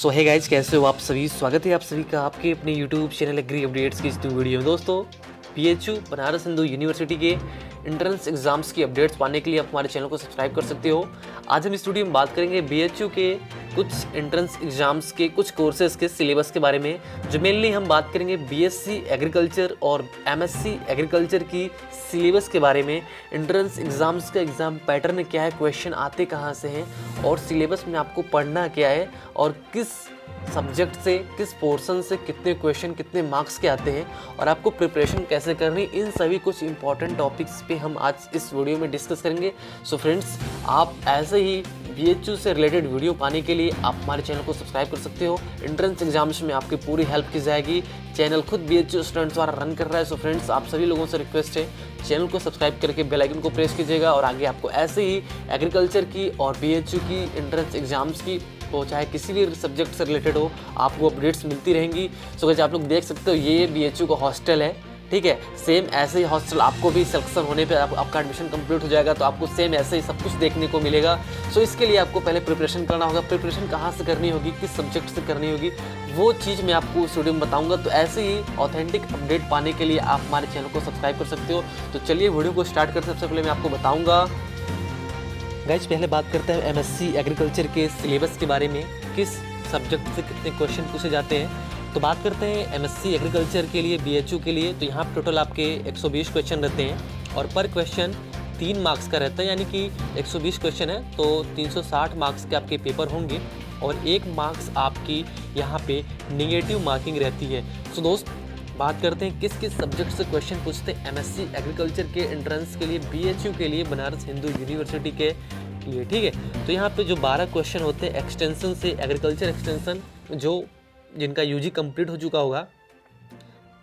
सो है गाइज, कैसे हो आप सभी। स्वागत है आप सभी का आपके अपने यूट्यूब चैनल एग्री अपडेट्स की इस वीडियो में। दोस्तों, बीएचयू बनारस हिंदू यूनिवर्सिटी के एंट्रेंस एग्जाम्स की अपडेट्स पाने के लिए आप हमारे चैनल को सब्सक्राइब कर सकते हो। आज हम इस वीडियो में बात करेंगे बीएचयू के कुछ एंट्रेंस एग्जाम्स के कुछ कोर्सेज के सिलेबस के बारे में, जो मेनली हम बात करेंगे बीएससी एग्रीकल्चर और एमएससी एग्रीकल्चर की सिलेबस के बारे में। एंट्रेंस एग्जाम्स का एग्ज़ाम पैटर्न क्या है, क्वेश्चन आते कहाँ से हैं और सिलेबस में आपको पढ़ना क्या है और किस सब्जेक्ट से किस पोर्शन से कितने क्वेश्चन कितने मार्क्स के आते हैं और आपको प्रिपरेशन कैसे करनी, इन सभी कुछ इंपॉर्टेंट टॉपिक्स पे हम आज इस वीडियो में डिस्कस करेंगे। सो फ्रेंड्स, आप ऐसे ही बीएचयू से रिलेटेड वीडियो पाने के लिए आप हमारे चैनल को सब्सक्राइब कर सकते हो। एंट्रेंस एग्जाम्स में आपकी पूरी हेल्प की जाएगी। चैनल खुद बीएचयू स्टूडेंट्स द्वारा रन कर रहा है। सो फ्रेंड्स, आप सभी लोगों से रिक्वेस्ट है, चैनल को सब्सक्राइब करके बेल आइकन को प्रेस कीजिएगा और आगे आपको ऐसे ही एग्रीकल्चर की और बीएचयू की एंट्रेंस एग्जाम्स की हो चाहे किसी भी सब्जेक्ट से रिलेटेड हो, आपको अपडेट्स मिलती रहेंगी। सो गाइस, आप लोग देख सकते हो ये बीएचयू का हॉस्टल है, ठीक है। सेम ऐसे ही हॉस्टल आपको भी सिलेक्शन होने पे आपका एडमिशन कंप्लीट हो जाएगा तो आपको सेम ऐसे ही सब कुछ देखने को मिलेगा। सो इसके लिए आपको पहले प्रिपरेशन करना होगा। प्रिपरेशन कहाँ से करनी होगी, किस सब्जेक्ट से करनी होगी, वो चीज़ मैं आपको इस वीडियो में बताऊंगा। तो ऐसे ही ऑथेंटिक अपडेट पाने के लिए आप हमारे चैनल को सब्सक्राइब कर सकते हो। तो चलिए वीडियो को स्टार्ट करते हैं। सबसे पहले मैं आपको बताऊँगा गाइस, पहले बात करते हैं एमएससी एग्रीकल्चर के सिलेबस के बारे में, किस सब्जेक्ट से कितने क्वेश्चन पूछे जाते हैं। तो बात करते हैं एमएससी एग्रीकल्चर के लिए बीएचयू के लिए। तो यहाँ टोटल आपके 120 क्वेश्चन रहते हैं और पर क्वेश्चन 3 मार्क्स का रहता है, यानी कि 120 क्वेश्चन है तो 360 मार्क्स के आपके पेपर होंगे और 1 मार्क्स आपकी यहाँ पे निगेटिव मार्किंग रहती है। तो दोस्त, बात करते हैं किस किस सब्जेक्ट से क्वेश्चन पूछते हैं एमएससी एग्रीकल्चर के एंट्रेंस के लिए बीएचयू के लिए बनारस हिंदू यूनिवर्सिटी के लिए, ठीक है। तो यहाँ पे जो 12 क्वेश्चन होते हैं एक्सटेंशन से, एग्रीकल्चर एक्सटेंशन, जो जिनका यूजी कंप्लीट हो चुका होगा,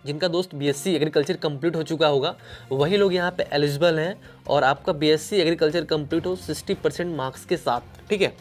जिनका दोस्त बीएससी एग्रीकल्चर कंप्लीट हो चुका होगा, वही लोग यहाँ पे एलिजिबल हैं और आपका बीएससी एग्रीकल्चर कंप्लीट हो 60% मार्क्स के साथ, ठीक है।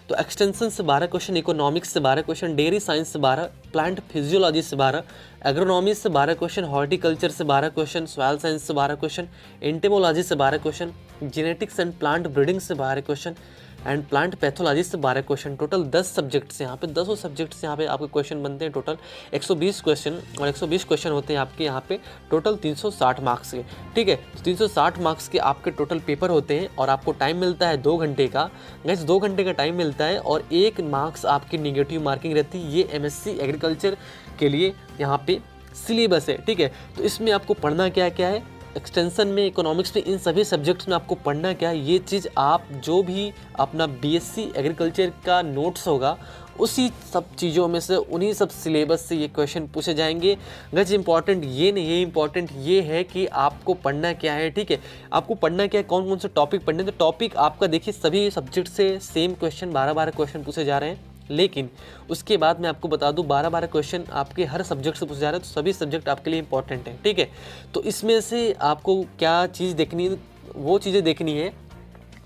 तो एक्सटेंशन से 12 क्वेश्चन, इकोनॉमिक्स से 12 क्वेश्चन, डेयरी साइंस से 12, प्लांट फिजियोलॉजी से 12, एग्रोनॉमी से 12 क्वेश्चन, हॉर्टिकल्चर से 12 क्वेश्चन, सॉइल साइंस से 12 क्वेश्चन, एंटेमोलॉजी से 12 question, genetics and plant breeding से 12 क्वेश्चन एंड प्लांट पैथोलॉजी से 12 क्वेश्चन। टोटल 10 सब्जेक्ट से यहाँ पे 10 सब्जेक्ट से यहाँ पे आपके क्वेश्चन बनते हैं। टोटल 120 क्वेश्चन और 120 क्वेश्चन होते हैं आपके यहाँ पे टोटल 360 मार्क्स के, ठीक है। तो 360 मार्क्स के आपके टोटल पेपर होते हैं और आपको टाइम मिलता है 2 घंटे का। गैस 2 घंटे का टाइम मिलता है और 1 मार्क्स आपकी निगेटिव मार्किंग रहती है। ये एमएससी एग्रीकल्चर के लिए यहाँ पे सिलेबस है, ठीक है। तो इसमें आपको पढ़ना क्या क्या है, एक्सटेंशन में, इकोनॉमिक्स में, इन सभी सब्जेक्ट्स में आपको पढ़ना क्या है, ये चीज़ आप जो भी अपना बीएससी एग्रीकल्चर का नोट्स होगा उसी सब चीज़ों में से, उन्हीं सब सिलेबस से ये क्वेश्चन पूछे जाएंगे। गज इंपॉर्टेंट ये नहीं है, इंपॉर्टेंट ये है कि आपको पढ़ना क्या है, ठीक है। आपको पढ़ना क्या है, कौन कौन से टॉपिक पढ़ने। तो टॉपिक आपका देखिए, सभी सब्जेक्ट से सेम क्वेश्चन 12-12 क्वेश्चन पूछे जा रहे हैं, लेकिन उसके बाद मैं आपको बता दूं 12-12 क्वेश्चन आपके हर सब्जेक्ट से पूछे जा रहे हैं। तो सभी सब्जेक्ट आपके लिए इंपॉर्टेंट है, ठीक है। तो इसमें से आपको क्या चीज़ देखनी है, वो चीज़ें देखनी है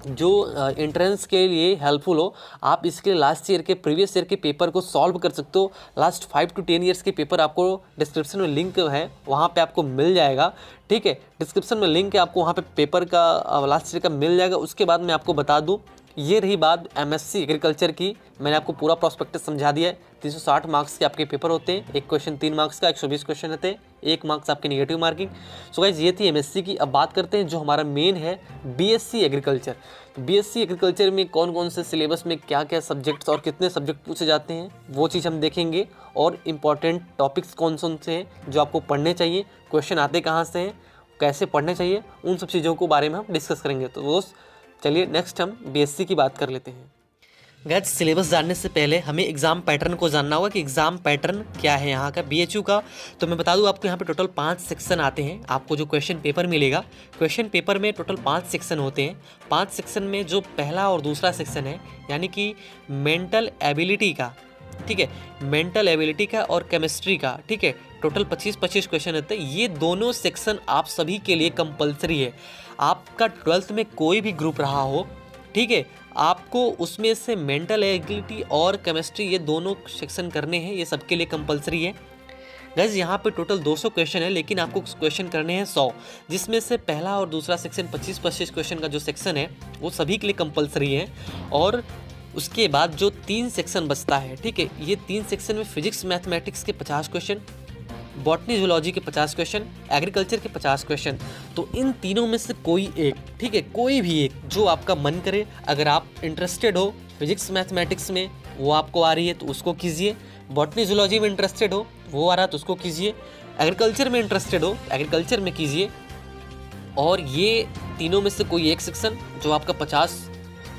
जो एंट्रेंस के लिए हेल्पफुल हो। आप इसके लास्ट ईयर के, प्रीवियस ईयर के पेपर को सॉल्व कर सकते हो। लास्ट 5 to 10 ईयर्स के पेपर आपको डिस्क्रिप्शन में लिंक है, वहाँ पे आपको मिल जाएगा, ठीक है। डिस्क्रिप्शन में लिंक है, आपको वहाँ पे पेपर का लास्ट ईयर का मिल जाएगा। उसके बाद मैं आपको बता दूँ, ये रही बात एमएससी एग्रीकल्चर की। मैंने आपको पूरा प्रोस्पेक्टस समझा दिया है। 360 मार्क्स के आपके पेपर होते हैं, 1 क्वेश्चन 3 मार्क्स का, 120 क्वेश्चन रहते हैं, 1 मार्क्स आपकी नेगेटिव मार्किंग। सो गाइस, ये थी एमएससी की। अब बात करते हैं जो हमारा मेन है बीएससी एग्रीकल्चर। तो बीएससी एग्रीकल्चर में कौन कौन से सिलेबस में क्या क्या सब्जेक्ट्स और कितने सब्जेक्ट पूछे जाते हैं, वो चीज़ हम देखेंगे। और इंपॉर्टेंट टॉपिक्स कौन कौन से हैं जो आपको पढ़ने चाहिए, क्वेश्चन आते कहाँ से हैं, कैसे पढ़ने चाहिए, उन सब चीज़ों के बारे में हम डिस्कस करेंगे। तो दोस्त, चलिए नेक्स्ट हम बीएससी की बात कर लेते हैं। गाइस, सिलेबस जानने से पहले हमें एग्ज़ाम पैटर्न को जानना होगा कि एग्ज़ाम पैटर्न क्या है यहाँ का बीएचयू का। तो मैं बता दूँ आपको, यहाँ पे टोटल 5 सेक्शन आते हैं। आपको जो क्वेश्चन पेपर मिलेगा, क्वेश्चन पेपर में टोटल 5 सेक्शन होते हैं। 5 सेक्शन में जो पहला और दूसरा सेक्शन है, यानी कि मेंटल एबिलिटी का, ठीक है, मेंटल एबिलिटी का और केमिस्ट्री का, ठीक है, टोटल 25-25 क्वेश्चन रहते हैं। ये दोनों सेक्शन आप सभी के लिए कंपलसरी है। आपका 12th में कोई भी ग्रुप रहा हो, ठीक है, आपको उसमें से मेंटल एबिलिटी और केमिस्ट्री ये दोनों सेक्शन करने हैं, ये सबके लिए कंपलसरी है। गाइस, यहाँ पे टोटल 200 क्वेश्चन है, लेकिन आपको क्वेश्चन करने हैं 100, जिसमें से पहला और दूसरा सेक्शन 25-25 क्वेश्चन का जो सेक्शन है वो सभी के लिए कंपलसरी है। और उसके बाद जो 3 सेक्शन बचता है, ठीक है, ये 3 सेक्शन में फिजिक्स मैथमेटिक्स के 50 क्वेश्चन, बॉटनी जूलॉजी के 50 क्वेश्चन, एग्रीकल्चर के 50 क्वेश्चन। तो इन तीनों में से कोई एक, ठीक है, कोई भी एक जो आपका मन करे, अगर आप इंटरेस्टेड हो फिजिक्स मैथमेटिक्स में, वो आपको आ रही है तो उसको कीजिए, बॉटनी जूलॉजी में इंटरेस्टेड हो, वो आ रहा है तो उसको कीजिए, एग्रीकल्चर में इंटरेस्टेड हो, एग्रीकल्चर में कीजिए, और ये तीनों में से कोई एक सेक्शन जो आपका 50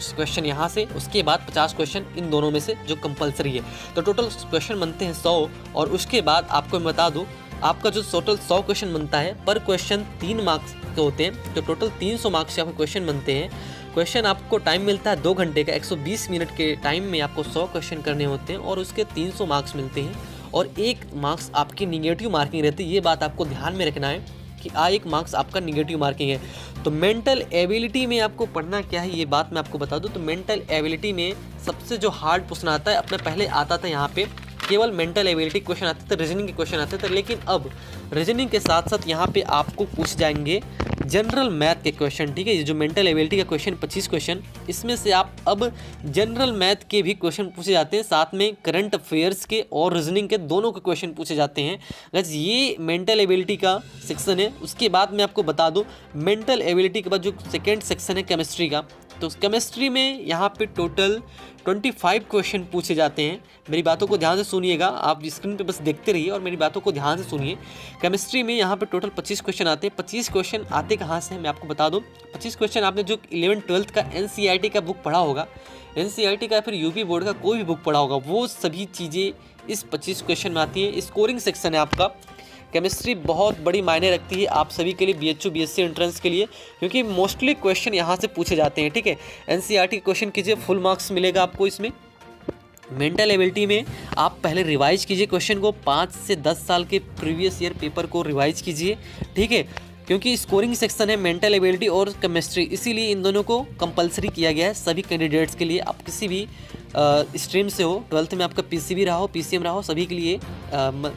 क्वेश्चन यहाँ से, उसके बाद 50 क्वेश्चन इन दोनों में से जो कंपलसरी है। तो टोटल क्वेश्चन बनते हैं 100, और उसके बाद आपको मैं बता दूं, आपका जो टोटल 100 क्वेश्चन बनता है, पर क्वेश्चन 3 मार्क्स के होते हैं, तो टोटल 300 मार्क्स के आपके क्वेश्चन बनते हैं। क्वेश्चन आपको टाइम मिलता है 2 घंटे का, 120 मिनट के टाइम में आपको 100 क्वेश्चन करने होते हैं, और उसके 300 मार्क्स मिलते हैं, और 1 मार्क्स आपकी निगेटिव मार्किंग रहती है। ये बात आपको ध्यान में रखना है कि 1 मार्क्स आपका निगेटिव मार्किंग है। तो मेंटल एबिलिटी में आपको पढ़ना क्या है, ये बात मैं आपको बता दूं। तो मेंटल एबिलिटी में सबसे जो हार्ड क्वेश्चन आता है, अपने पहले आता था यहाँ पे केवल मेंटल एबिलिटी क्वेश्चन आते थे, रीजनिंग के क्वेश्चन आते थे, लेकिन अब रीजनिंग के साथ साथ यहाँ पे आपको पूछ जाएंगे जनरल मैथ के क्वेश्चन, ठीक है। ये जो मेंटल एबिलिटी का क्वेश्चन 25 क्वेश्चन, इसमें से आप अब जनरल मैथ के भी क्वेश्चन पूछे जाते हैं, साथ में करंट अफेयर्स के और रीजनिंग के दोनों के क्वेश्चन पूछे जाते हैं। गाइस ये मेंटल एबिलिटी का सेक्शन है। उसके बाद मैं आपको बता दूं, मेंटल एबिलिटी के बाद जो सेकेंड सेक्शन है केमिस्ट्री का, तो केमिस्ट्री में यहाँ पे टोटल 25 क्वेश्चन पूछे जाते हैं। मेरी बातों को ध्यान से सुनिएगा, आप स्क्रीन पे बस देखते रहिए और मेरी बातों को ध्यान से सुनिए। केमिस्ट्री में यहाँ पे टोटल 25 क्वेश्चन आते हैं। 25 क्वेश्चन आते कहाँ से हैं मैं आपको बता दूँ। 25 क्वेश्चन आपने जो 11th-12th का NCERT का बुक पढ़ा होगा, NCERT का फिर यूपी बोर्ड का कोई भी बुक पढ़ा होगा, वो सभी चीज़ें इस 25 क्वेश्चन में आती हैं। स्कोरिंग सेक्शन है आपका। केमिस्ट्री बहुत बड़ी मायने रखती है आप सभी के लिए, BHU BSc एंट्रेंस के लिए, क्योंकि मोस्टली क्वेश्चन यहाँ से पूछे जाते हैं, ठीक है। NCERT क्वेश्चन कीजिए, फुल मार्क्स मिलेगा आपको इसमें। मेंटल एबिलिटी में आप पहले रिवाइज कीजिए क्वेश्चन को, 5 से 10 साल के प्रीवियस ईयर पेपर को रिवाइज कीजिए, ठीक है, क्योंकि स्कोरिंग सेक्शन है मेंटल एबिलिटी और केमिस्ट्री, इसीलिए इन दोनों को कंपलसरी किया गया है सभी कैंडिडेट्स के लिए। आप किसी भी स्ट्रीम से हो, 12th में आपका PCB रहा हो, PCM रहा हो, सभी के लिए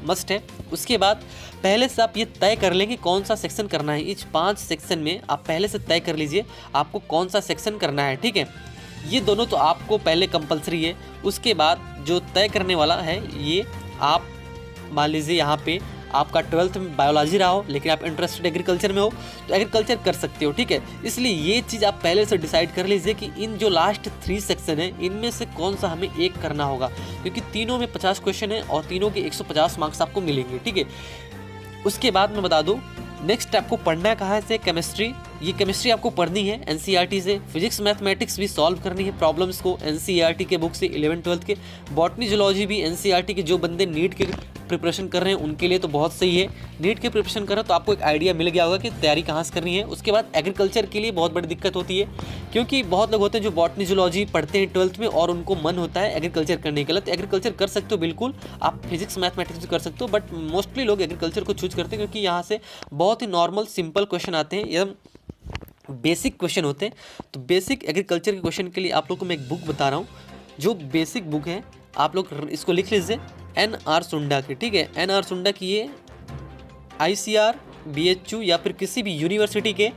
मस्ट है। उसके बाद पहले से आप ये तय कर लेंगे कौन सा सेक्शन करना है। इस 5 सेक्शन में आप पहले से तय कर लीजिए आपको कौन सा सेक्शन करना है, ठीक है। ये दोनों तो आपको पहले कंपलसरी है। उसके बाद जो तय करने वाला है, ये आप मान लीजिए यहाँ पे आपका 12th में बायोलॉजी रहा हो, लेकिन आप इंटरेस्टेड एग्रीकल्चर में हो तो एग्रीकल्चर कर सकते हो, ठीक है। इसलिए ये चीज़ आप पहले से डिसाइड कर लीजिए कि इन जो लास्ट 3 सेक्शन है, इनमें से कौन सा हमें एक करना होगा, क्योंकि तीनों में 50 क्वेश्चन है और तीनों के 150 मार्क्स आपको मिलेंगे, ठीक है। उसके बाद मैं बता दूं, नेक्स्ट आपको पढ़ना कहाँ से, केमिस्ट्री। ये केमिस्ट्री आपको पढ़नी है NCERT से। फिजिक्स मैथमेटिक्स भी सॉल्व करनी है प्रॉब्लम्स को NCERT के बुक से 11th-12th के। बॉटनी जूलॉजी भी NCERT के, जो बंदे नीट के प्रिपरेशन कर रहे हैं उनके लिए तो बहुत सही है। नीट के प्रिपरेशन कर रहे हो तो आपको एक आइडिया मिल गया होगा कि तैयारी कहाँ से करनी है। उसके बाद एग्रीकल्चर के लिए बहुत बड़ी दिक्कत होती है, क्योंकि बहुत लोग होते हैं जो बॉटनी जूलॉजी पढ़ते हैं 12th में और उनको मन होता है एग्रीकल्चर करने के लिए। तो एग्रीकल्चर कर सकते हो बिल्कुल, आप फिजिक्स मैथमेटिक्स भी कर सकते हो, बट मोस्टली लोग एग्रीकल्चर को चूज करते हैं क्योंकि यहाँ से बहुत ही नॉर्मल सिंपल क्वेश्चन आते हैं, एकदम बेसिक क्वेश्चन होते हैं। तो बेसिक एग्रीकल्चर के क्वेश्चन के लिए आप लोग को मैं एक बुक बता रहा हूँ, जो बेसिक बुक है, आप लोग इसको लिख लीजिए, NR सुंडा की, ठीक है। NR सुंडा की ये ICR, BHU या फिर किसी भी यूनिवर्सिटी के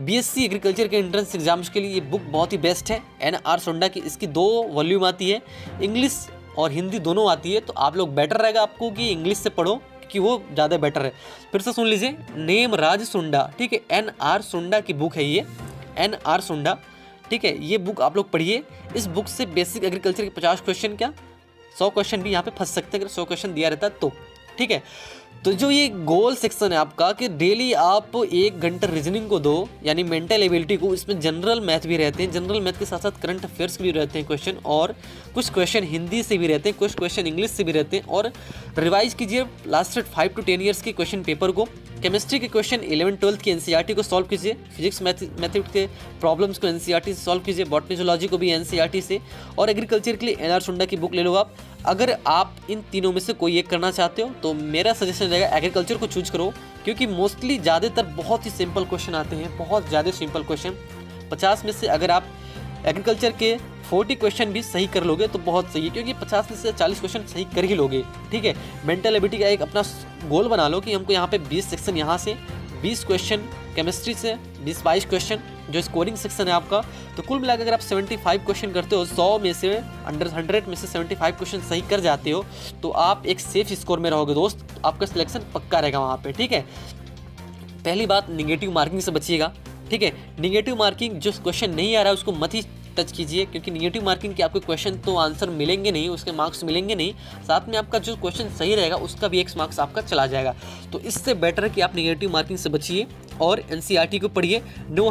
BSc एग्रीकल्चर के एंट्रेंस एग्जाम्स के लिए ये बुक बहुत ही बेस्ट है। NR सुंडा की इसकी 2 वॉल्यूम आती है, इंग्लिश और हिंदी दोनों आती है। तो आप लोग बेटर रहेगा आपको कि इंग्लिश से पढ़ो, कि वो ज़्यादा बेटर है। फिर से सुन लीजिए, नेम राज सुंडा, ठीक है, NR सुंडा की बुक है ये, NR सुंडा, ठीक है। ये बुक आप लोग पढ़िए। इस बुक से बेसिक एग्रीकल्चर के 50 क्वेश्चन, क्या 100 क्वेश्चन भी यहाँ पे फंस सकते हैं अगर 100 क्वेश्चन दिया रहता है तो, ठीक है। तो जो ये गोल सेक्शन है आपका कि डेली आप 1 घंटा रीजनिंग को दो, यानी मेंटल एबिलिटी को, इसमें जनरल मैथ भी रहते हैं, जनरल मैथ के साथ साथ करंट अफेयर्स भी रहते हैं क्वेश्चन, और कुछ क्वेश्चन हिंदी से भी रहते हैं, कुछ क्वेश्चन इंग्लिश से भी रहते हैं। और रिवाइज कीजिए लास्टेड 5 to 10 ईयर्स के क्वेश्चन पेपर को। केमिस्ट्री के क्वेश्चन 11th-12th के NCERT को सॉल्व कीजिए, फिजिक्स मैथमेटिक्स के प्रॉब्लम्स को NCERT से सॉल्व कीजिए, बॉटनी जूलॉजी को भी NCERT से, और एग्रीकल्चर के लिए NR सुंडा की बुक ले लो आप। अगर आप इन तीनों में से कोई एक करना चाहते हो तो मेरा सजेशन रहेगा एग्रीकल्चर को चूज करो, क्योंकि मोस्टली ज़्यादातर बहुत ही सिंपल क्वेश्चन आते हैं, बहुत ज़्यादा सिंपल क्वेश्चन। 50 में से अगर आप एग्रीकल्चर के 40 क्वेश्चन भी सही कर लोगे तो बहुत सही है, क्योंकि 50 में से 40 क्वेश्चन सही कर ही लोगे, ठीक है। मेंटल एबिलिटी का एक अपना गोल बना लो कि हमको यहाँ पे 20 सेक्शन, यहाँ से 20 क्वेश्चन केमिस्ट्री से, 20-22 क्वेश्चन जो स्कोरिंग सेक्शन है आपका। तो कुल मिलाकर अगर आप 75 क्वेश्चन करते हो, 100 में से अंडर 100 में से 75 क्वेश्चन सही कर जाते हो, तो आप एक सेफ स्कोर में रहोगे दोस्त, आपका सिलेक्शन पक्का रहेगा वहाँ पे, ठीक है। पहली बात, निगेटिव मार्किंग से बचिएगा, ठीक है। निगेटिव मार्किंग, जो क्वेश्चन नहीं आ रहा है उसको मत ही टच कीजिए, क्योंकि निगेटिव मार्किंग के आपको क्वेश्चन तो आंसर मिलेंगे नहीं, उसके मार्क्स मिलेंगे नहीं, साथ में आपका जो क्वेश्चन सही रहेगा उसका भी 1 मार्क्स आपका चला जाएगा। तो इससे बेटर है कि आप निगेटिव मार्किंग से बचिए और एनसीईआरटी को पढ़िए। नो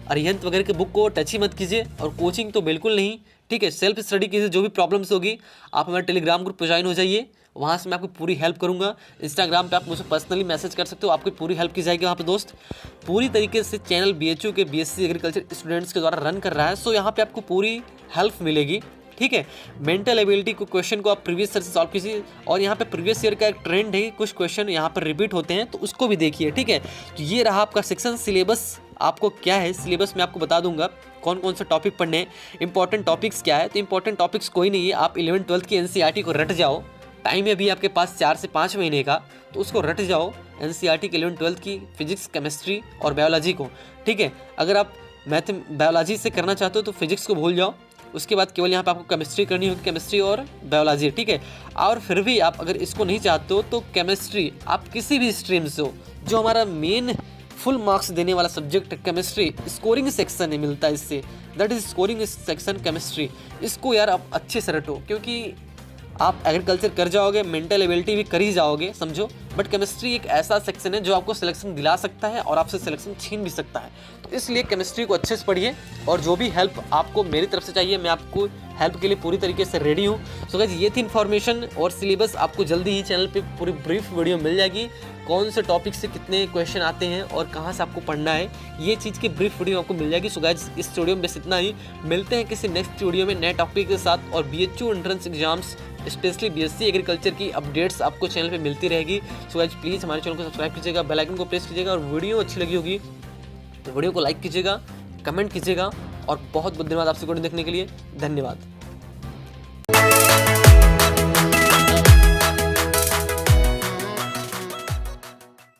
अरिहंत वगैरह के बुक को टच ही मत कीजिए, और कोचिंग तो बिल्कुल नहीं, ठीक है। सेल्फ स्टडी कीजिए, जो भी प्रॉब्लम्स होगी आप हमारे टेलीग्राम ग्रुप पर ज्वाइन हो जाइए, वहाँ से मैं आपको पूरी हेल्प करूँगा। इंस्टाग्राम पे आप मुझे पर्सनली मैसेज कर सकते हो, आपकी पूरी हेल्प की जाएगी वहाँ पे दोस्त। पूरी तरीके से चैनल BHU के BSc एग्रीकल्चर स्टूडेंट्स के द्वारा रन कर रहा है, सो यहाँ पे आपको पूरी हेल्प मिलेगी, ठीक है। मेंटल एबिलिटी को क्वेश्चन को आप प्रीवियस ईयर से सॉल्व कीजिए, और यहाँ पे प्रीवियस ईयर का एक ट्रेंड है, कुछ क्वेश्चन यहाँ पर रिपीट होते हैं, तो उसको भी देखिए, ठीक है। तो ये रहा आपका सेक्शन। सिलेबस आपको क्या है, सिलेबस में आपको बता दूंगा कौन कौन सा टॉपिक पढ़ने हैं, इंपॉर्टेंट टॉपिक्स क्या है। तो इंपॉर्टेंट टॉपिक्स कोई नहीं है, आप 11th-12th की एनसीईआरटी को रट जाओ, टाइम है भी आपके पास 4 से 5 महीने का, तो उसको रट जाओ एनसीईआरटी के 11th-12th की फिजिक्स, केमिस्ट्री और बायोलॉजी को, ठीक है। अगर आप बायोलॉजी से करना चाहते हो तो फिजिक्स को भूल जाओ, उसके बाद केवल यहाँ पे आपको केमिस्ट्री करनी होगी, केमिस्ट्री और बायोलॉजी, ठीक है। और फिर भी आप अगर इसको नहीं चाहते हो तो केमिस्ट्री आप किसी भी स्ट्रीम से हो, जो हमारा मेन फुल मार्क्स देने वाला सब्जेक्ट केमिस्ट्री, स्कोरिंग सेक्शन है मिलता है इससे, that is scoring section chemistry. इसको यार आप अच्छे से रटो, क्योंकि आप एग्रीकल्चर कर जाओगे, मेंटल एबिलिटी भी कर ही जाओगे, समझो। बट केमिस्ट्री एक ऐसा सेक्शन है जो आपको सिलेक्शन दिला सकता है और आपसे सिलेक्शन छीन भी सकता है, तो इसलिए केमिस्ट्री को अच्छे से पढ़िए। और जो भी हेल्प आपको मेरी तरफ से चाहिए, मैं आपको हेल्प के लिए पूरी तरीके से रेडी हूँ। सो गाइस, ये थी इन्फॉर्मेशन, और सिलेबस आपको जल्दी ही चैनल पे पूरी ब्रीफ वीडियो मिल जाएगी, कौन से टॉपिक से कितने क्वेश्चन आते हैं और कहाँ से आपको पढ़ना है, ये चीज़ की ब्रीफ वीडियो आपको मिल जाएगी। सो गाइस, इस वीडियो में बस इतना ही, मिलते हैं किसी नेक्स्ट वीडियो में नए टॉपिक के साथ। और BHU entrance exams, specially BSc agriculture की अपडेट्स आपको चैनल पे मिलती रहेगी। सो गाइस, प्लीज़ हमारे चैनल को सब्सक्राइब कीजिएगा, बेल आइकन को प्रेस कीजिएगा, और वीडियो अच्छी लगी होगी तो वीडियो को लाइक कीजिएगा, कमेंट कीजिएगा, और बहुत बहुत धन्यवाद आपसे वीडियो देखने के लिए, धन्यवाद।